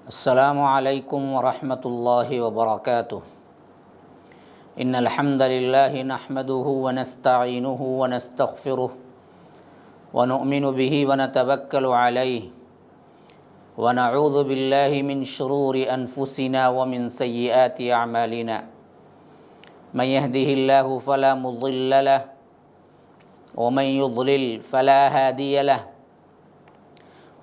السلام علیکم ورحمۃ اللہ وبرکاتہ۔ ان الحمد للہ نحمده ونستعینه ونستغفره ونؤمن به ونتوکل علیہ ونعوذ باللہ من شرور انفسنا ومن سیئات اعمالنا من يهده الله فلا مضل له ومن يضلل فلا هادي له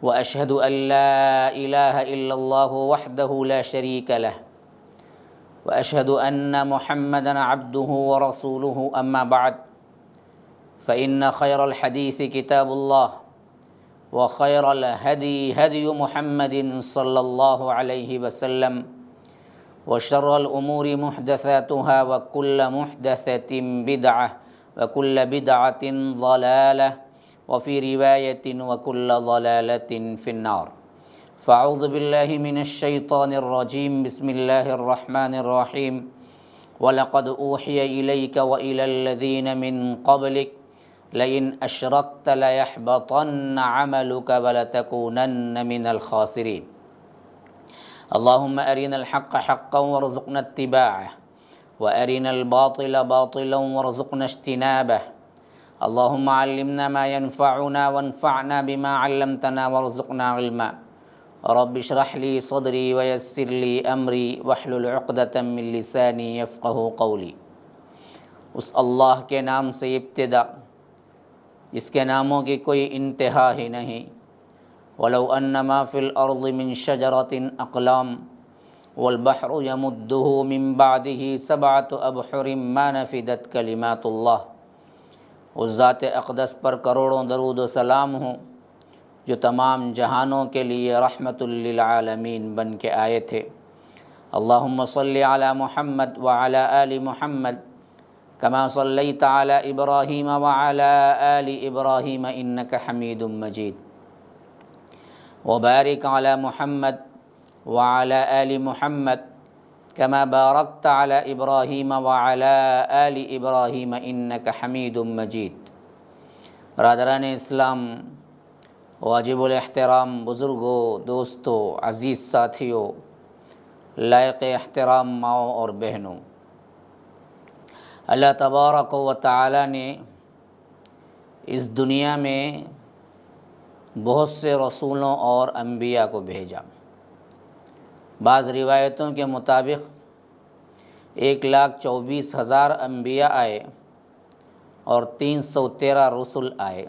وأشهد أن لا إله إلا الله وحده لا شريك له وأشهد أن محمدًا عبده ورسوله أما بعد فإن خير الحديث كتاب الله وخير الهدي هدي محمد صلى الله عليه وسلم وشر الأمور محدثاتها وكل محدثة بدعة وكل بدعة ضلالة وفي رواية وكل ضلالة في النار فأعوذ بالله من الشيطان الرجيم بسم الله الرحمن الرحيم ولقد أوحي إليك وإلى الذين من قبلك لئن أشركت ليحبطن عملك ولتكونن من الخاسرين اللهم أرنا الحق حقا وارزقنا اتباعه وأرنا الباطل باطلا وارزقنا اجتنابه اللهم علمنا ما ينفعنا وانفعنا بما علمتنا وارزقنا علما رب اشرح لي صدري ويسر لي امري واحلل عقدة من لساني يفقهوا قولي۔ اس اللہ کے نام سے ابتدا جس کے ناموں کی کوئی انتہا ہی نہیں۔ ولو ان ما في الارض من شجرة اقلام والبحر يمده من بعده سبعة ابحر ما نفدت كلمات اللہ۔ اس ذات اقدس پر کروڑوں درود و سلام ہوں جو تمام جہانوں کے لیے رحمت للعالمین بن کے آئے تھے۔ اللہم صلی علی محمد وعلی آل محمد کما صلیت علی ابراہیم وعلی آل ابراہیم انک حمید مجید وبارک علی محمد وعلی آل محمد کما بارکت علی ابراہیم وعلی آل ابراہیم انک حمید مجید۔ برادران اسلام، واجب الاحترام بزرگوں، دوستوں، عزیز ساتھیوں، لائق احترام ماؤں اور بہنوں، اللہ تبارک و تعالی نے اس دنیا میں بہت سے رسولوں اور انبیاء کو بھیجا۔ بعض روایتوں کے مطابق 1,24,000 انبیاء آئے اور 313 رسل آئے۔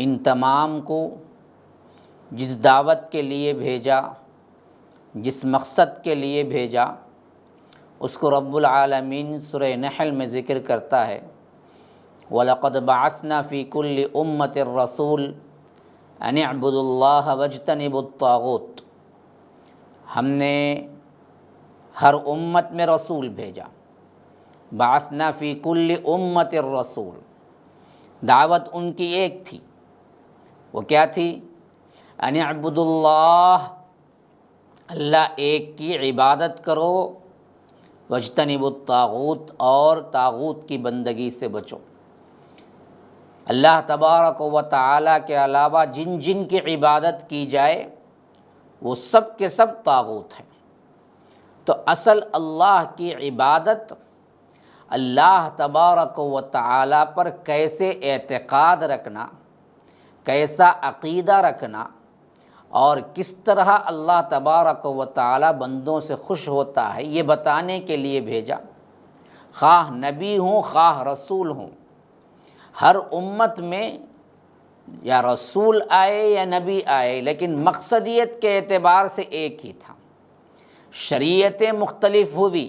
ان تمام کو جس دعوت کے لیے بھیجا، جس مقصد کے لیے بھیجا، اس کو رب العالمین سورہ نحل میں ذکر کرتا ہے۔ وَلَقَدْ بَعَثْنَا فِي كُلِّ أُمَّةٍ رَسُولٍ أَنِ اعْبُدُوا اللَّهَ وَاجْتَنِبُوا الطَّاغُوتَ۔ ہم نے ہر امت میں رسول بھیجا۔ بعثنا فی کل امت الرسول، دعوت ان کی ایک تھی، وہ کیا تھی؟ ان اعبدوا اللہ، اللہ ایک کی عبادت کرو، واجتنبوا الطاغوت، اور طاغوت کی بندگی سے بچو۔ اللہ تبارک و تعالی کے علاوہ جن جن کی عبادت کی جائے وہ سب کے سب طاغوت ہیں۔ تو اصل اللہ کی عبادت اللہ تبارک و تعالی پر کیسے اعتقاد رکھنا، کیسا عقیدہ رکھنا، اور کس طرح اللہ تبارک و تعالی بندوں سے خوش ہوتا ہے، یہ بتانے کے لیے بھیجا۔ خواہ نبی ہوں خواہ رسول ہوں، ہر امت میں یا رسول آئے یا نبی آئے، لیکن مقصدیت کے اعتبار سے ایک ہی تھا۔ شریعتیں مختلف ہوئی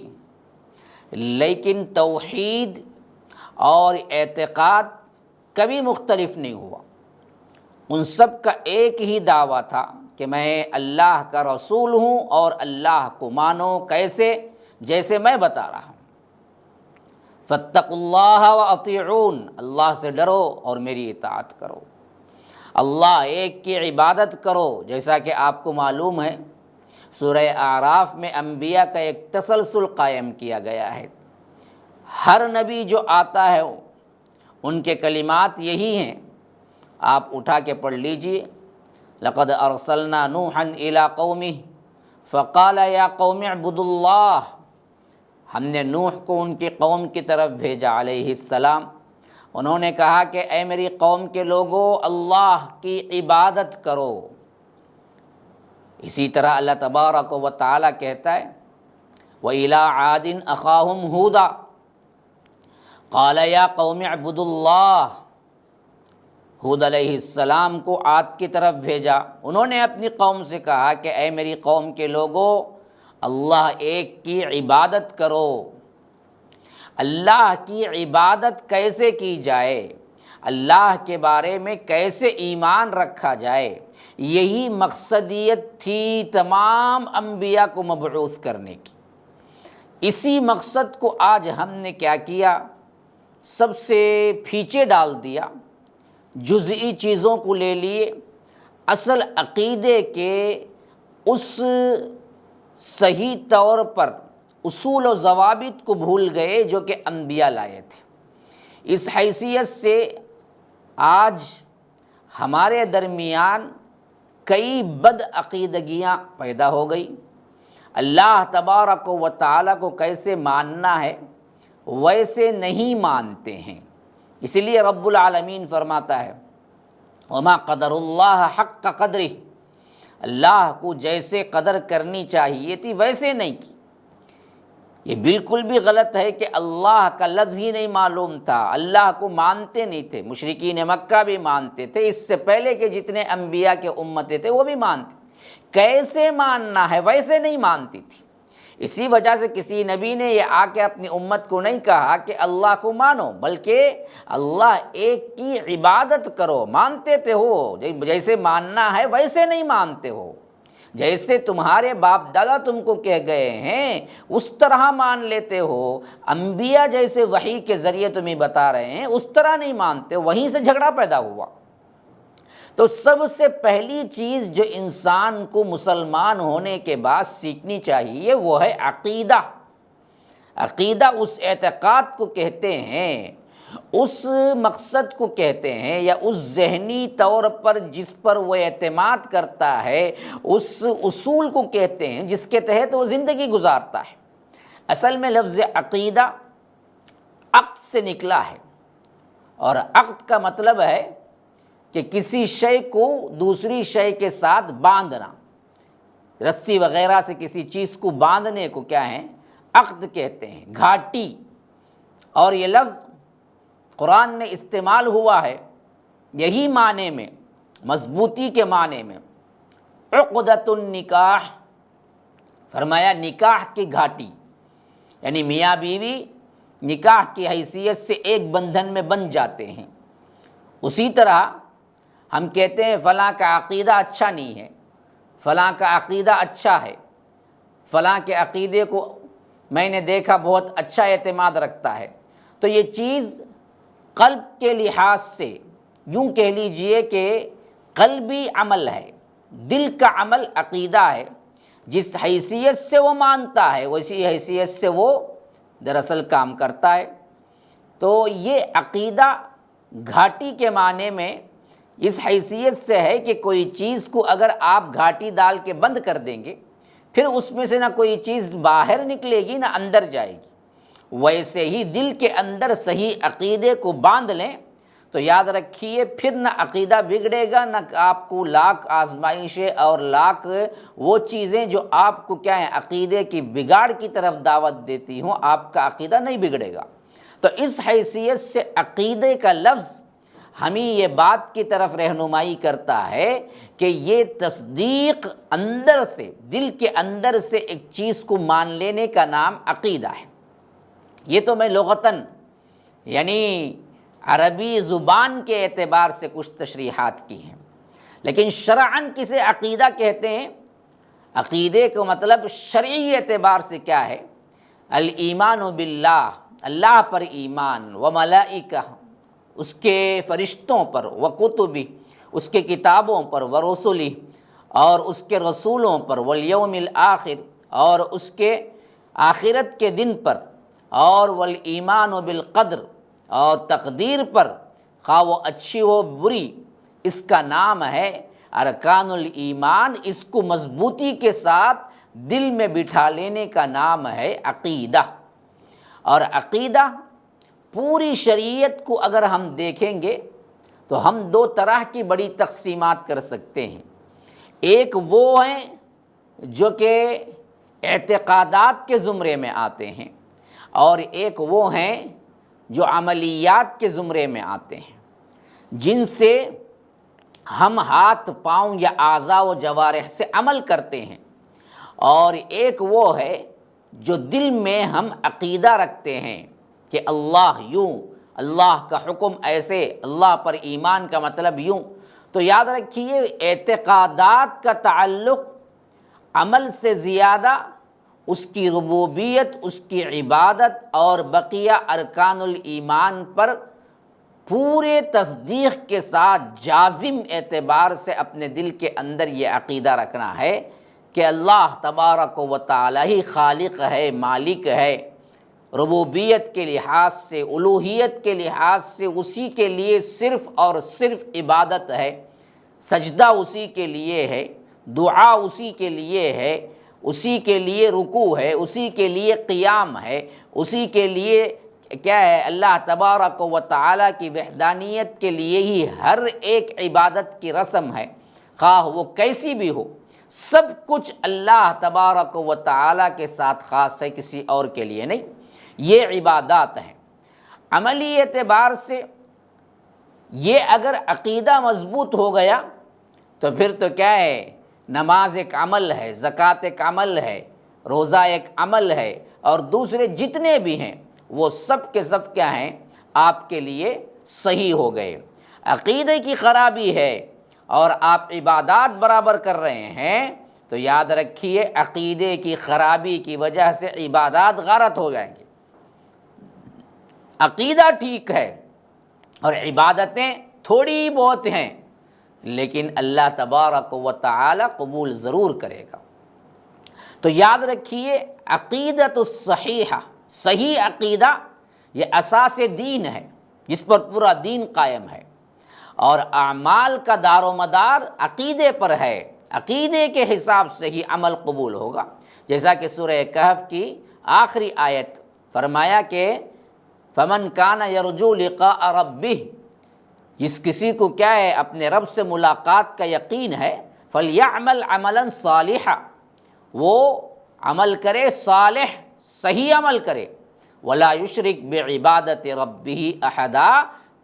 لیکن توحید اور اعتقاد کبھی مختلف نہیں ہوا۔ ان سب کا ایک ہی دعویٰ تھا کہ میں اللہ کا رسول ہوں اور اللہ کو مانو، کیسے؟ جیسے میں بتا رہا ہوں۔ فاتقوا اللہ واطیعون، اللہ سے ڈرو اور میری اطاعت کرو۔ اللہ ایک کی عبادت کرو، جیسا کہ آپ کو معلوم ہے سورہ اعراف میں انبیاء کا ایک تسلسل قائم کیا گیا ہے۔ ہر نبی جو آتا ہے ان کے کلمات یہی ہیں، آپ اٹھا کے پڑھ لیجئے۔ لقد ارسلنا نوحا الی قومہ فقال یا قوم اعبدوا اللہ، ہم نے نوح کو ان کی قوم کی طرف بھیجا علیہ السلام، انہوں نے کہا کہ اے میری قوم کے لوگو اللہ کی عبادت کرو۔ اسی طرح اللہ تبارک و تعالیٰ کہتا ہے وَإِلَىٰ عَادٍ أَخَاهُمْ هُودًا قَالَ يَا قَوْمِ اعْبُدُوا اللَّهَ، ہود علیہ السلام کو عاد کی طرف بھیجا، انہوں نے اپنی قوم سے کہا کہ اے میری قوم کے لوگو اللہ ایک کی عبادت کرو۔ اللہ کی عبادت کیسے کی جائے، اللہ کے بارے میں کیسے ایمان رکھا جائے، یہی مقصدیت تھی تمام انبیاء کو مبعوث کرنے کی۔ اسی مقصد کو آج ہم نے کیا کیا، سب سے پھیچے ڈال دیا، جزئی چیزوں کو لے لیے، اصل عقیدے کے اس صحیح طور پر اصول و ضوابط کو بھول گئے جو کہ انبیاء لائے تھے۔ اس حیثیت سے آج ہمارے درمیان کئی بد عقیدگیاں پیدا ہو گئی۔ اللہ تبارک و تعالیٰ کو کیسے ماننا ہے ویسے نہیں مانتے ہیں، اس لیے رب العالمین فرماتا ہے وما قدر اللہ حق قدرہ، اللہ کو جیسے قدر کرنی چاہیے تھی ویسے نہیں کی۔ یہ بالکل بھی غلط ہے کہ اللہ کا لفظ ہی نہیں معلوم تھا، اللہ کو مانتے نہیں تھے۔ مشرکین مکہ بھی مانتے تھے، اس سے پہلے کے جتنے انبیاء کے امتیں تھے وہ بھی مانتے، کیسے ماننا ہے ویسے نہیں مانتی تھی۔ اسی وجہ سے کسی نبی نے یہ آ کے اپنی امت کو نہیں کہا کہ اللہ کو مانو، بلکہ اللہ ایک کی عبادت کرو۔ مانتے تھے ہو، جیسے ماننا ہے ویسے نہیں مانتے ہو، جیسے تمہارے باپ دادا تم کو کہہ گئے ہیں اس طرح مان لیتے ہو، انبیاء جیسے وحی کے ذریعے تمہیں بتا رہے ہیں اس طرح نہیں مانتے، وہیں سے جھگڑا پیدا ہوا۔ تو سب سے پہلی چیز جو انسان کو مسلمان ہونے کے بعد سیکھنی چاہیے وہ ہے عقیدہ۔ عقیدہ اس اعتقاد کو کہتے ہیں، اس مقصد کو کہتے ہیں، یا اس ذہنی طور پر جس پر وہ اعتماد کرتا ہے، اس اصول کو کہتے ہیں جس کے تحت وہ زندگی گزارتا ہے۔ اصل میں لفظ عقیدہ عقد سے نکلا ہے، اور عقد کا مطلب ہے کہ کسی شے کو دوسری شے کے ساتھ باندھنا، رسی وغیرہ سے کسی چیز کو باندھنے کو کیا ہے، عقد کہتے ہیں، گھاٹی۔ اور یہ لفظ قرآن میں استعمال ہوا ہے یہی معنی میں، مضبوطی کے معنی میں، عقدۃ النکاح، فرمایا نکاح کی گھاٹی، یعنی میاں بیوی نکاح کی حیثیت سے ایک بندھن میں بن جاتے ہیں۔ اسی طرح ہم کہتے ہیں فلاں کا عقیدہ اچھا نہیں ہے، فلاں کا عقیدہ اچھا ہے، فلاں کے عقیدے کو میں نے دیکھا بہت اچھا اعتماد رکھتا ہے۔ تو یہ چیز قلب کے لحاظ سے یوں کہہ لیجئے کہ قلبی عمل ہے، دل کا عمل عقیدہ ہے، جس حیثیت سے وہ مانتا ہے ویسی حیثیت سے وہ دراصل کام کرتا ہے۔ تو یہ عقیدہ گھاٹی کے معنی میں اس حیثیت سے ہے کہ کوئی چیز کو اگر آپ گھاٹی ڈال کے بند کر دیں گے پھر اس میں سے نہ کوئی چیز باہر نکلے گی نہ اندر جائے گی۔ ویسے ہی دل کے اندر صحیح عقیدے کو باندھ لیں تو یاد رکھیے پھر نہ عقیدہ بگڑے گا، نہ آپ کو لاکھ آزمائشیں اور لاکھ وہ چیزیں جو آپ کو کیا ہیں عقیدے کی بگاڑ کی طرف دعوت دیتی ہوں، آپ کا عقیدہ نہیں بگڑے گا۔ تو اس حیثیت سے عقیدے کا لفظ ہمیں یہ بات کی طرف رہنمائی کرتا ہے کہ یہ تصدیق اندر سے، دل کے اندر سے ایک چیز کو مان لینے کا نام عقیدہ ہے۔ یہ تو میں لغتاً یعنی عربی زبان کے اعتبار سے کچھ تشریحات کی ہیں، لیکن شرعاً کسے عقیدہ کہتے ہیں؟ عقیدے کا مطلب شرعی اعتبار سے کیا ہے؟ الایمان باللہ، اللہ پر ایمان، و ملائکہ، اس کے فرشتوں پر، و کتبی، اس کے کتابوں پر، و رسلی، اور اس کے رسولوں پر، والیوم الآخر، اور اس کے آخرت کے دن پر، اور والایمان بالقدر، اور تقدیر پر، خواہ وہ اچھی ہو بری۔ اس کا نام ہے ارکان الایمان، اس کو مضبوطی کے ساتھ دل میں بٹھا لینے کا نام ہے عقیدہ۔ اور عقیدہ پوری شریعت کو اگر ہم دیکھیں گے تو ہم دو طرح کی بڑی تقسیمات کر سکتے ہیں۔ ایک وہ ہیں جو کہ اعتقادات کے زمرے میں آتے ہیں، اور ایک وہ ہیں جو عملیات کے زمرے میں آتے ہیں، جن سے ہم ہاتھ پاؤں یا اعضاء و جوارح سے عمل کرتے ہیں، اور ایک وہ ہے جو دل میں ہم عقیدہ رکھتے ہیں کہ اللہ یوں، اللہ کا حکم ایسے، اللہ پر ایمان کا مطلب یوں۔ تو یاد رکھیے، اعتقادات کا تعلق عمل سے زیادہ اس کی ربوبیت، اس کی عبادت اور بقیہ ارکان الایمان پر پورے تصدیق کے ساتھ جازم اعتبار سے اپنے دل کے اندر یہ عقیدہ رکھنا ہے کہ اللہ تبارک و تعالی ہی خالق ہے، مالک ہے، ربوبیت کے لحاظ سے، الوہیت کے لحاظ سے اسی کے لیے صرف اور صرف عبادت ہے، سجدہ اسی کے لیے ہے، دعا اسی کے لیے ہے، اسی کے لیے رکوع ہے، اسی کے لیے قیام ہے، اسی کے لیے کیا ہے، اللہ تبارک و تعالی کی وحدانیت کے لیے ہی ہر ایک عبادت کی رسم ہے، خواہ وہ کیسی بھی ہو، سب کچھ اللہ تبارک و تعالی کے ساتھ خاص ہے، کسی اور کے لیے نہیں۔ یہ عبادات ہیں۔ عملی اعتبار سے یہ اگر عقیدہ مضبوط ہو گیا تو پھر تو کیا ہے، نماز ایک عمل ہے، زکوٰۃ ایک عمل ہے، روزہ ایک عمل ہے، اور دوسرے جتنے بھی ہیں وہ سب کے سب کیا ہیں، آپ کے لیے صحیح ہو گئے۔ عقیدے کی خرابی ہے اور آپ عبادات برابر کر رہے ہیں تو یاد رکھیے، عقیدے کی خرابی کی وجہ سے عبادات غارت ہو جائیں گی۔ عقیدہ ٹھیک ہے اور عبادتیں تھوڑی بہت ہیں، لیکن اللہ تبارک و تعالی قبول ضرور کرے گا۔ تو یاد رکھیے، عقیدۃ الصحیحہ، صحیح عقیدہ یہ اساس دین ہے، جس پر پورا دین قائم ہے، اور اعمال کا دار و مدار عقیدے پر ہے۔ عقیدے کے حساب سے ہی عمل قبول ہوگا، جیسا کہ سورہ کہف کی آخری آیت فرمایا کہ فمن کان یرجو لقاء ربہ، جس کسی کو کیا ہے، اپنے رب سے ملاقات کا یقین ہے، فلیعمل عملا صالحا، وہ عمل کرے صالح، صحیح عمل کرے، ولا یشرک بعبادت ربہ احدا،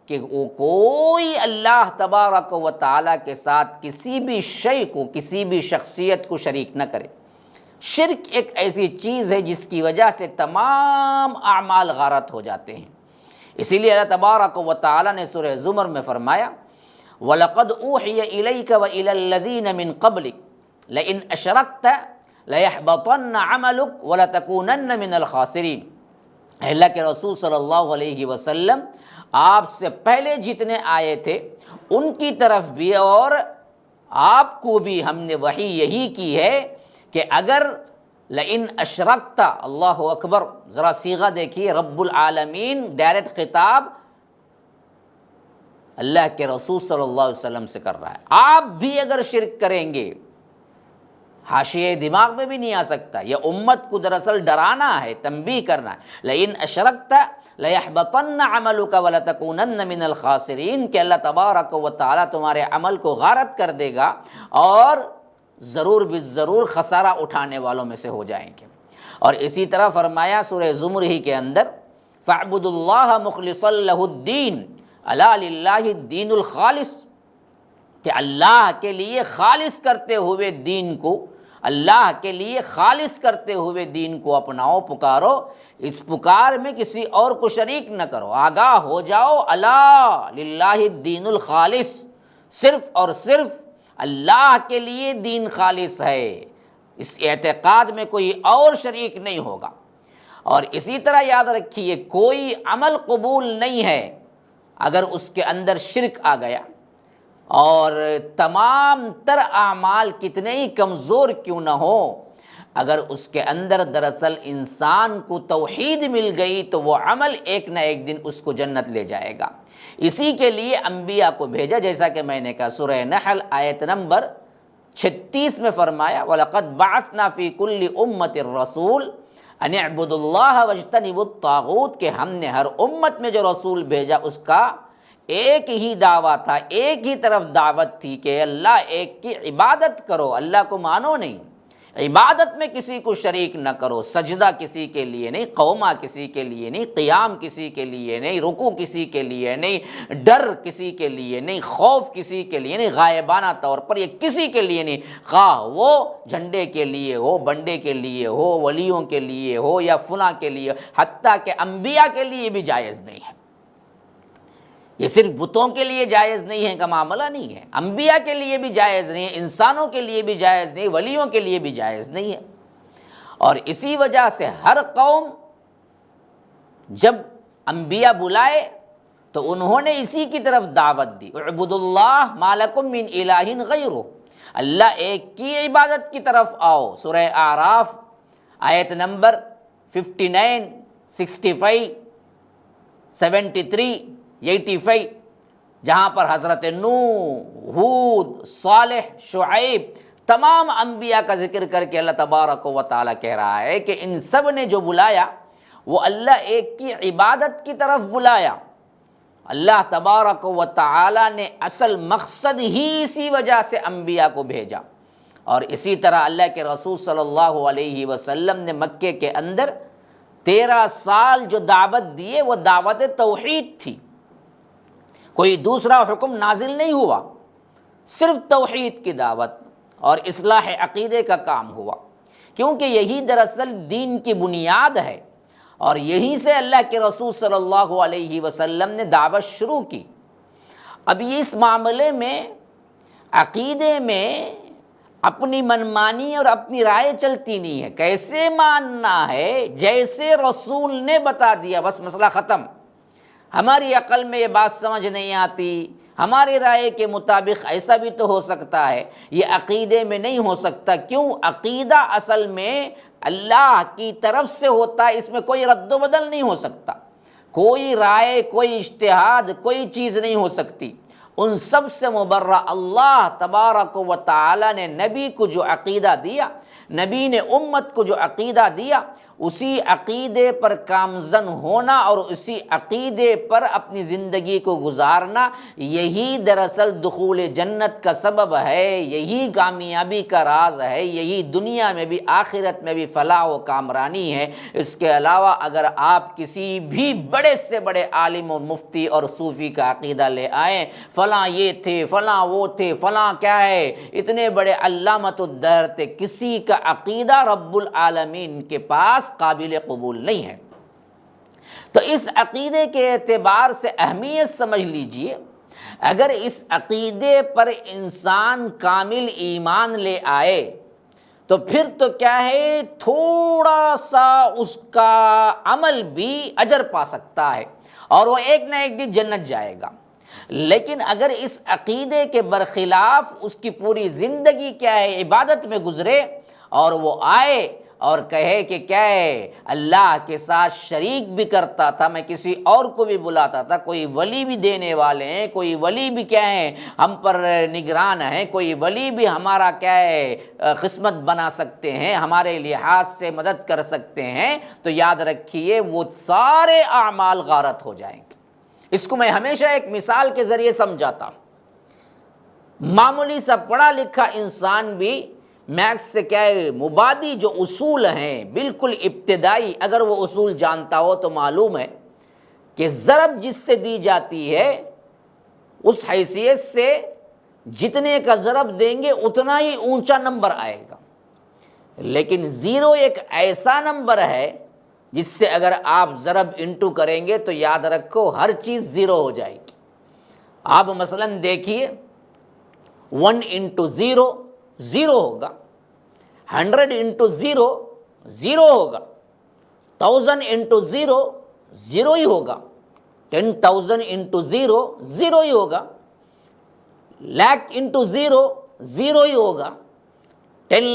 کہ وہ کوئی اللہ تبارک و تعالیٰ کے ساتھ کسی بھی شے کو، کسی بھی شخصیت کو شریک نہ کرے۔ شرک ایک ایسی چیز ہے جس کی وجہ سے تمام اعمال غارت ہو جاتے ہیں۔ اسی لیے اللہ تبارک و تعالیٰ نے سورہ زمر میں فرمایا وَلَقَدْ أُوحِيَ إِلَيْكَ وَإِلَى الَّذِينَ مِن قَبْلِكَ لَئِنْ أَشْرَكْتَ لَيَحْبَطَنَّ عَمَلُكَ وَلَتَكُونَنَّ مِنَ الْخَاسِرِينَ۔ اللہ کے رسول صلی اللہ علیہ وسلم آپ سے پہلے جتنے آئے تھے ان کی طرف بھی اور آپ کو بھی ہم نے وحی یہی کی ہے کہ اگر لئن اشرکت، اللہ اکبر، ذرا صیغہ دیکھیے، رب العالمین ڈائریکٹ خطاب اللہ کے رسول صلی اللہ علیہ وسلم سے کر رہا ہے، آپ بھی اگر شرک کریں گے، حاشیے دماغ میں بھی نہیں آ سکتا، یہ امت کو دراصل ڈرانا ہے، تنبیہ کرنا ہے۔ لئن اشرکت لیحبطن عملک ولتکونن من الخاسرین، کہ اللہ تبارک و تعالیٰ تمہارے عمل کو غارت کر دے گا اور ضرور بالضرور خسارہ اٹھانے والوں میں سے ہو جائیں گے۔ اور اسی طرح فرمایا سورہ زمر ہی کے اندر فَاعْبُدُوا اللَّهَ مُخْلِصًا لَهُ الدِّينَ أَلَا لِلَّهِ الدِّينُ الْخَالِصُ، کہ اللہ کے لیے خالص کرتے ہوئے دین کو، اللہ کے لیے خالص کرتے ہوئے دین کو اپناؤ، پکارو، اس پکار میں کسی اور کو شریک نہ کرو، آگاہ ہو جاؤ، الا للہ الدین الخالص، صرف اور صرف اللہ کے لیے دین خالص ہے، اس اعتقاد میں کوئی اور شریک نہیں ہوگا۔ اور اسی طرح یاد رکھیے، کوئی عمل قبول نہیں ہے اگر اس کے اندر شرک آ گیا، اور تمام تر اعمال کتنے ہی کمزور کیوں نہ ہو، اگر اس کے اندر دراصل انسان کو توحید مل گئی تو وہ عمل ایک نہ ایک دن اس کو جنت لے جائے گا۔ اسی کے لیے انبیاء کو بھیجا، جیسا کہ میں نے کہا سورہ نحل آیت نمبر 36 میں فرمایا وَلَقَدْ بَعَثْنَا فِي كُلِّ أُمَّةٍ الرَّسُولَ أَنِ اعْبُدُوا اللَّهَ وَاجْتَنِبُوا الطَّاغُوتَ، کہ ہم نے ہر امت میں جو رسول بھیجا اس کا ایک ہی دعویٰ تھا، ایک ہی طرف دعوت تھی کہ اللہ ایک کی عبادت کرو، اللہ کو مانو نہیں، عبادت میں کسی کو شریک نہ کرو، سجدہ کسی کے لیے نہیں، قومہ کسی کے لیے نہیں، قیام کسی کے لیے نہیں، رکوع کسی کے لیے نہیں، ڈر کسی کے لیے نہیں، خوف کسی کے لیے نہیں، غائبانہ طور پر یہ کسی کے لیے نہیں، خواہ وہ جھنڈے کے لیے ہو، بنڈے کے لیے ہو، ولیوں کے لیے ہو یا فلاں کے لیے، حتیٰ کہ انبیاء کے لیے بھی جائز نہیں ہے۔ یہ صرف بتوں کے لیے جائز نہیں ہے کا معاملہ نہیں ہے، انبیاء کے لیے بھی جائز نہیں ہے، انسانوں کے لیے بھی جائز نہیں، ولیوں کے لیے بھی جائز نہیں ہے۔ اور اسی وجہ سے ہر قوم جب انبیاء بلائے تو انہوں نے اسی کی طرف دعوت دی، اعبدوا اللہ ما لکم من الہ غیرہ، اللہ ایک کی عبادت کی طرف آؤ۔ سورہ اعراف آیت نمبر 59، 65، 73، 85، جہاں پر حضرت نوح، ہود، صالح، شعیب تمام انبیاء کا ذکر کر کے اللہ تبارک و تعالیٰ کہہ رہا ہے کہ ان سب نے جو بلایا وہ اللہ ایک کی عبادت کی طرف بلایا۔ اللہ تبارک و تعالیٰ نے اصل مقصد ہی اسی وجہ سے انبیاء کو بھیجا۔ اور اسی طرح اللہ کے رسول صلی اللہ علیہ وسلم نے مکے کے اندر 13 سال جو دعوت دیے وہ دعوت توحید تھی، کوئی دوسرا حکم نازل نہیں ہوا، صرف توحید کی دعوت اور اصلاح عقیدے کا کام ہوا، کیونکہ یہی دراصل دین کی بنیاد ہے، اور یہیں سے اللہ کے رسول صلی اللہ علیہ وسلم نے دعوت شروع کی۔ اب اس معاملے میں عقیدے میں اپنی منمانی اور اپنی رائے چلتی نہیں ہے، کیسے ماننا ہے جیسے رسول نے بتا دیا بس مسئلہ ختم، ہماری عقل میں یہ بات سمجھ نہیں آتی، ہماری رائے کے مطابق ایسا بھی تو ہو سکتا ہے، یہ عقیدے میں نہیں ہو سکتا۔ کیوں؟ عقیدہ اصل میں اللہ کی طرف سے ہوتا ہے، اس میں کوئی رد و بدل نہیں ہو سکتا، کوئی رائے، کوئی اجتہاد، کوئی چیز نہیں ہو سکتی۔ ان سب سے مبرہ اللہ تبارک و تعالی نے نبی کو جو عقیدہ دیا، نبی نے امت کو جو عقیدہ دیا، اسی عقیدے پر کامزن ہونا اور اسی عقیدے پر اپنی زندگی کو گزارنا، یہی دراصل دخول جنت کا سبب ہے، یہی کامیابی کا راز ہے، یہی دنیا میں بھی آخرت میں بھی فلاح و کامرانی ہے۔ اس کے علاوہ اگر آپ کسی بھی بڑے سے بڑے عالم اور مفتی اور صوفی کا عقیدہ لے آئیں، فلاں یہ تھے، فلاں وہ تھے، فلاں کیا ہے، اتنے بڑے علامۃ الدہر تھے، کسی کا عقیدہ رب العالمین کے پاس قابل قبول نہیں ہے۔ تو اس عقیدے کے اعتبار سے اہمیت سمجھ لیجئے، اگر اس عقیدے پر انسان کامل ایمان لے آئے تو پھر تو کیا ہے، تھوڑا سا اس کا عمل بھی اجر پا سکتا ہے اور وہ ایک نہ ایک دن جنت جائے گا۔ لیکن اگر اس عقیدے کے برخلاف اس کی پوری زندگی کیا ہے، عبادت میں گزرے، اور وہ آئے اور کہے کہ کیا ہے، اللہ کے ساتھ شریک بھی کرتا تھا، میں کسی اور کو بھی بلاتا تھا، کوئی ولی بھی دینے والے ہیں، کوئی ولی بھی کیا ہے ہم پر نگران ہیں، کوئی ولی بھی ہمارا کیا ہے قسمت بنا سکتے ہیں، ہمارے لحاظ سے مدد کر سکتے ہیں، تو یاد رکھیے وہ سارے اعمال غارت ہو جائیں گے۔ اس کو میں ہمیشہ ایک مثال کے ذریعے سمجھاتا ہوں۔ معمولی سا پڑھا لکھا انسان بھی میتھس سے کیا ہے، مبادی جو اصول ہیں بالکل ابتدائی اگر وہ اصول جانتا ہو تو معلوم ہے کہ ضرب جس سے دی جاتی ہے اس حیثیت سے جتنے کا ضرب دیں گے اتنا ہی اونچا نمبر آئے گا، لیکن زیرو ایک ایسا نمبر ہے جس سے اگر آپ ضرب انٹو کریں گے تو یاد رکھو ہر چیز زیرو ہو جائے گی۔ آپ مثلاً دیکھیے 1 انٹو 0 0 ہوگا، 100 انٹو 0 0 ہوگا، 1000 انٹو 0 0 ہی ہوگا، 10,000 انٹو 0 0 ہی ہوگا، لاکھ انٹو 0 0 ہی ہوگا، 10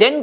10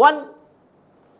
1,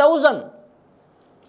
1000,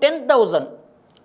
10,000,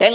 10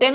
10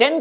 10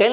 10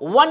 1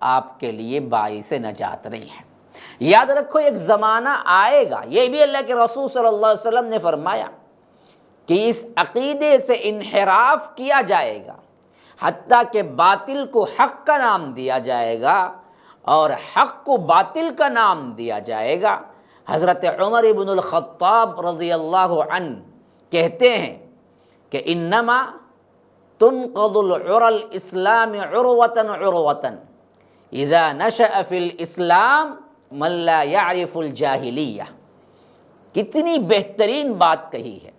آپ کے لیے باعث نجات نہیں ہے۔ یاد رکھو ایک زمانہ آئے گا، یہ بھی اللہ کے رسول صلی اللہ علیہ وسلم نے فرمایا کہ اس عقیدے سے انحراف کیا جائے گا، حتیٰ کہ باطل کو حق کا نام دیا جائے گا اور حق کو باطل کا نام دیا جائے گا۔ حضرت عمر بن الخطاب رضی اللہ عنہ کہتے ہیں کہ انما تنقض العرى الاسلام عروة عروة اذا نشأ فی الاسلام من لا يعرف الجاہلیہ۔ کتنی بہترین بات کہی ہے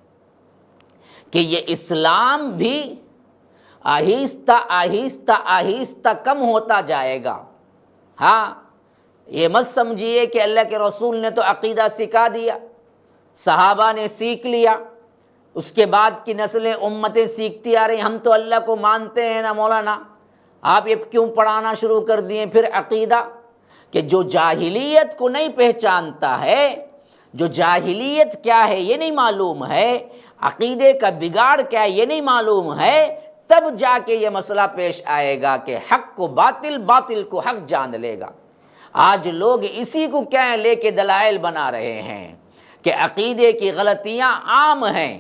کہ یہ اسلام بھی آہستہ آہستہ آہستہ کم ہوتا جائے گا۔ ہاں، یہ مت سمجھیے کہ اللہ کے رسول نے تو عقیدہ سکھا دیا، صحابہ نے سیکھ لیا، اس کے بعد کی نسلیں امتیں سیکھتی آ رہی، ہم تو اللہ کو مانتے ہیں نا مولانا، آپ یہ کیوں پڑھانا شروع کر دیے پھر عقیدہ؟ کہ جو جاہلیت کو نہیں پہچانتا ہے، جو جاہلیت کیا ہے یہ نہیں معلوم ہے، عقیدے کا بگاڑ کیا ہے یہ نہیں معلوم ہے، تب جا کے یہ مسئلہ پیش آئے گا کہ حق کو باطل، باطل کو حق جان لے گا۔ آج لوگ اسی کو کیا لے کے دلائل بنا رہے ہیں کہ عقیدے کی غلطیاں عام ہیں،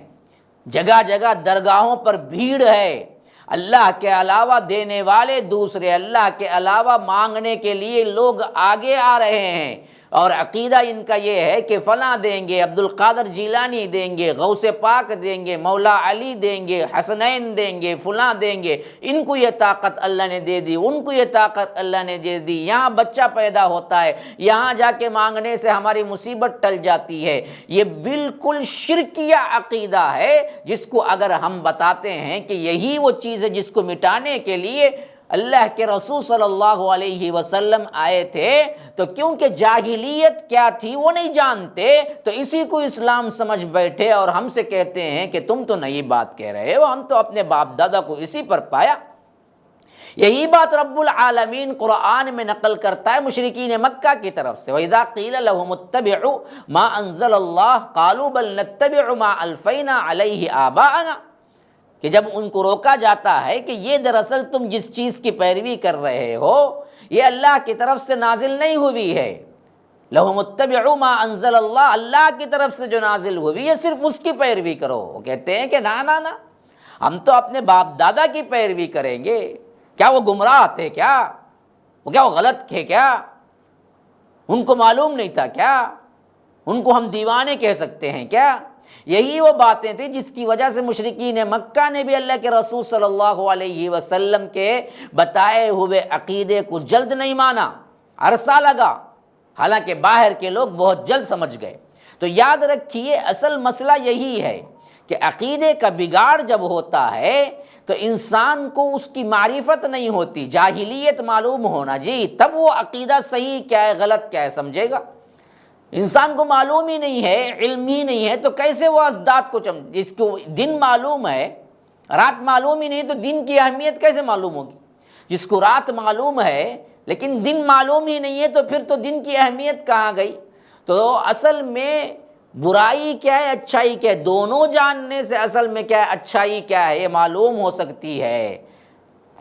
جگہ جگہ درگاہوں پر بھیڑ ہے، اللہ کے علاوہ دینے والے دوسرے، اللہ کے علاوہ مانگنے کے لیے لوگ آگے آ رہے ہیں، اور عقیدہ ان کا یہ ہے کہ فلاں دیں گے، عبد القادر جیلانی دیں گے، غوث پاک دیں گے، مولا علی دیں گے، حسنین دیں گے، فلاں دیں گے، ان کو یہ طاقت اللہ نے دے دی، ان کو یہ طاقت اللہ نے دے دی، یہاں بچہ پیدا ہوتا ہے، یہاں جا کے مانگنے سے ہماری مصیبت ٹل جاتی ہے۔ یہ بالکل شرکیہ عقیدہ ہے، جس کو اگر ہم بتاتے ہیں کہ یہی وہ چیز ہے جس کو مٹانے کے لیے اللہ کے رسول صلی اللہ علیہ وسلم آئے تھے، تو کیونکہ جاہلیت کیا تھی وہ نہیں جانتے، تو اسی کو اسلام سمجھ بیٹھے اور ہم سے کہتے ہیں کہ تم تو نئی بات کہہ رہے ہو، ہم تو اپنے باپ دادا کو اسی پر پایا۔ یہی بات رب العالمین قرآن میں نقل کرتا ہے مشرکین مکہ کی طرف سے، وَإِذَا قِيلَ لَهُمُ اتَّبِعُوا مَا أَنزَلَ اللَّهُ قَالُوا بَلْ نَتَّبِعُ مَا أَلْفَيْنَا عَلَيْهِ آبَاءَنَا، کہ جب ان کو روکا جاتا ہے کہ یہ دراصل تم جس چیز کی پیروی کر رہے ہو یہ اللہ کی طرف سے نازل نہیں ہوئی ہے، لَهُمُ اتَّبِعُوا مَا أَنزَلَ اللَّهُ، اللہ کی طرف سے جو نازل ہوئی ہے صرف اس کی پیروی کرو۔ وہ کہتے ہیں کہ نا نا نا، ہم تو اپنے باپ دادا کی پیروی کریں گے۔ کیا وہ گمراہ تھے؟ کیا وہ غلط تھے؟ کیا ان کو معلوم نہیں تھا؟ کیا ان کو ہم دیوانے کہہ سکتے ہیں؟ کیا یہی وہ باتیں تھیں جس کی وجہ سے مشرکین مکہ نے بھی اللہ کے رسول صلی اللہ علیہ وسلم کے بتائے ہوئے عقیدے کو جلد نہیں مانا، عرصہ لگا، حالانکہ باہر کے لوگ بہت جلد سمجھ گئے۔ تو یاد رکھیے اصل مسئلہ یہی ہے کہ عقیدے کا بگاڑ جب ہوتا ہے تو انسان کو اس کی معرفت نہیں ہوتی، جاہلیت معلوم ہونا جی، تب وہ عقیدہ صحیح کیا ہے غلط کیا ہے سمجھے گا۔ انسان کو معلوم ہی نہیں ہے، علم ہی نہیں ہے، تو کیسے وہ ازداد کو جس کو دن معلوم ہے، رات معلوم ہی نہیں تو دن کی اہمیت کیسے معلوم ہوگی؟ جس کو رات معلوم ہے لیکن دن معلوم ہی نہیں ہے تو پھر تو دن کی اہمیت کہاں گئی؟ تو اصل میں برائی کیا ہے اچھائی کیا ہے، دونوں جاننے سے اصل میں کیا ہے اچھائی کیا ہے یہ معلوم ہو سکتی ہے۔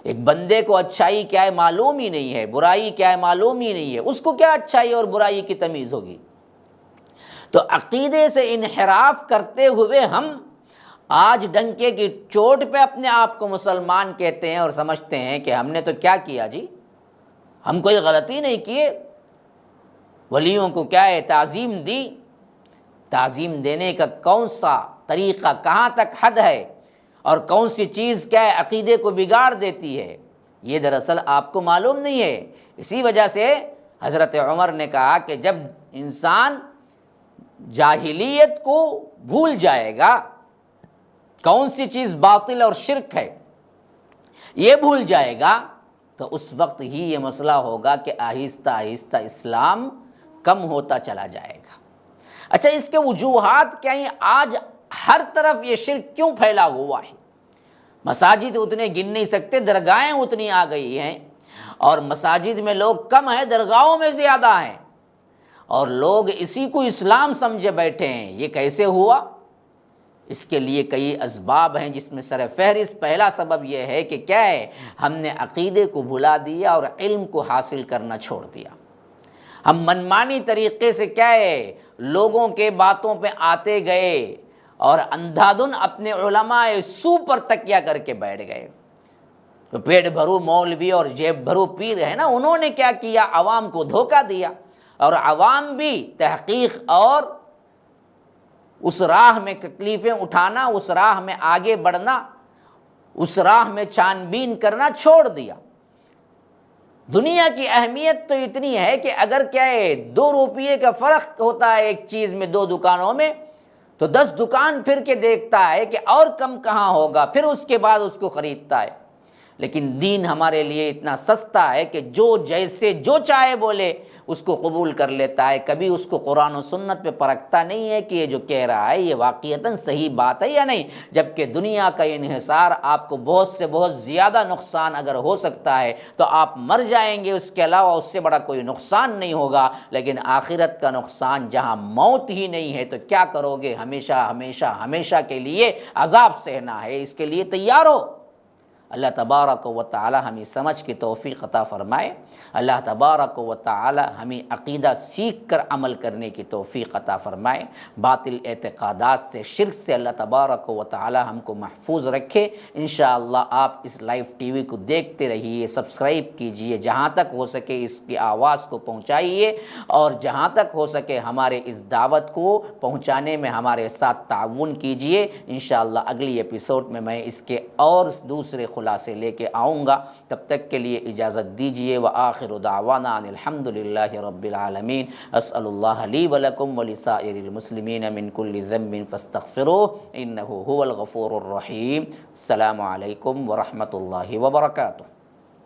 ایک بندے کو اچھائی کیا ہے معلوم ہی نہیں ہے، برائی کیا ہے معلوم ہی نہیں ہے، اس کو کیا اچھائی اور برائی کی تمیز ہوگی؟ تو عقیدے سے انحراف کرتے ہوئے ہم آج ڈنکے کی چوٹ پہ اپنے آپ کو مسلمان کہتے ہیں اور سمجھتے ہیں کہ ہم نے تو کیا کیا جی، ہم کوئی غلطی نہیں کیے، ولیوں کو کیا ہے تعظیم دی، تعظیم دینے کا کون سا طریقہ کہاں تک حد ہے اور کون سی چیز کیا ہے عقیدے کو بگاڑ دیتی ہے، یہ دراصل آپ کو معلوم نہیں ہے۔ اسی وجہ سے حضرت عمر نے کہا کہ جب انسان جاہلیت کو بھول جائے گا، کون سی چیز باطل اور شرک ہے یہ بھول جائے گا، تو اس وقت ہی یہ مسئلہ ہوگا کہ آہستہ آہستہ اسلام کم ہوتا چلا جائے گا۔ اچھا، اس کے وجوہات کیا ہیں؟ آج ہر طرف یہ شرک کیوں پھیلا ہوا ہے؟ مساجد اتنے گن نہیں سکتے، درگاہیں اتنی آ گئی ہیں، اور مساجد میں لوگ کم ہیں، درگاہوں میں زیادہ ہیں، اور لوگ اسی کو اسلام سمجھے بیٹھے ہیں۔ یہ کیسے ہوا؟ اس کے لیے کئی اسباب ہیں، جس میں سر فہرست پہلا سبب یہ ہے کہ کیا ہے، ہم نے عقیدے کو بھلا دیا اور علم کو حاصل کرنا چھوڑ دیا۔ ہم منمانی طریقے سے کیا ہے، لوگوں کے باتوں پہ آتے گئے اور اندھا دھن اپنے علماء سو پر تکیہ کر کے بیٹھ گئے۔ تو پیٹ بھرو مولوی اور جیب بھرو پیر ہے نا، انہوں نے کیا کیا، عوام کو دھوکہ دیا، اور عوام بھی تحقیق اور اس راہ میں تکلیفیں اٹھانا، اس راہ میں آگے بڑھنا، اس راہ میں چھان بین کرنا چھوڑ دیا۔ دنیا کی اہمیت تو اتنی ہے کہ اگر کیا ہے 2 روپیے کا فرق ہوتا ہے ایک چیز میں 2 دکانوں میں، تو 10 دکان پھر کے دیکھتا ہے کہ اور کم کہاں ہوگا، پھر اس کے بعد اس کو خریدتا ہے۔ لیکن دین ہمارے لیے اتنا سستا ہے کہ جو جیسے جو چاہے بولے اس کو قبول کر لیتا ہے، کبھی اس کو قرآن و سنت پہ پرکھتا نہیں ہے کہ یہ جو کہہ رہا ہے یہ واقعتاً صحیح بات ہے یا نہیں۔ جبکہ دنیا کا انحصار آپ کو بہت سے بہت زیادہ نقصان اگر ہو سکتا ہے تو آپ مر جائیں گے، اس کے علاوہ اس سے بڑا کوئی نقصان نہیں ہوگا، لیکن آخرت کا نقصان جہاں موت ہی نہیں ہے تو کیا کرو گے، ہمیشہ ہمیشہ ہمیشہ کے لیے عذاب سہنا ہے، اس کے لیے تیار ہو۔ اللہ تبارک و تعالی ہمیں سمجھ کی توفیق عطا فرمائے۔ اللہ تبارک و تعالی ہمیں عقیدہ سیکھ کر عمل کرنے کی توفیق عطا فرمائے۔ باطل اعتقادات سے، شرک سے اللہ تبارک و تعالی ہم کو محفوظ رکھے۔ انشاءاللہ آپ اس لائیو ٹی وی کو دیکھتے رہیے، سبسکرائب کیجئے، جہاں تک ہو سکے اس کی آواز کو پہنچائیے، اور جہاں تک ہو سکے ہمارے اس دعوت کو پہنچانے میں ہمارے ساتھ تعاون کیجئے۔ انشاءاللہ اگلی ایپیسوڈ میں اس کے اور دوسرے خلاصے لے کے آؤں گا۔ تب تک کے لیے اجازت دیجیے، وآخر دعوانا ان الحمدللہ رب العالمین۔ اسأل اللہ لی ولکم ولسائر المسلمین من کل ذنب فاستغفروہ انہ هو الغفور الرحیم۔ السلام علیکم ورحمۃ اللہ وبرکاتہ۔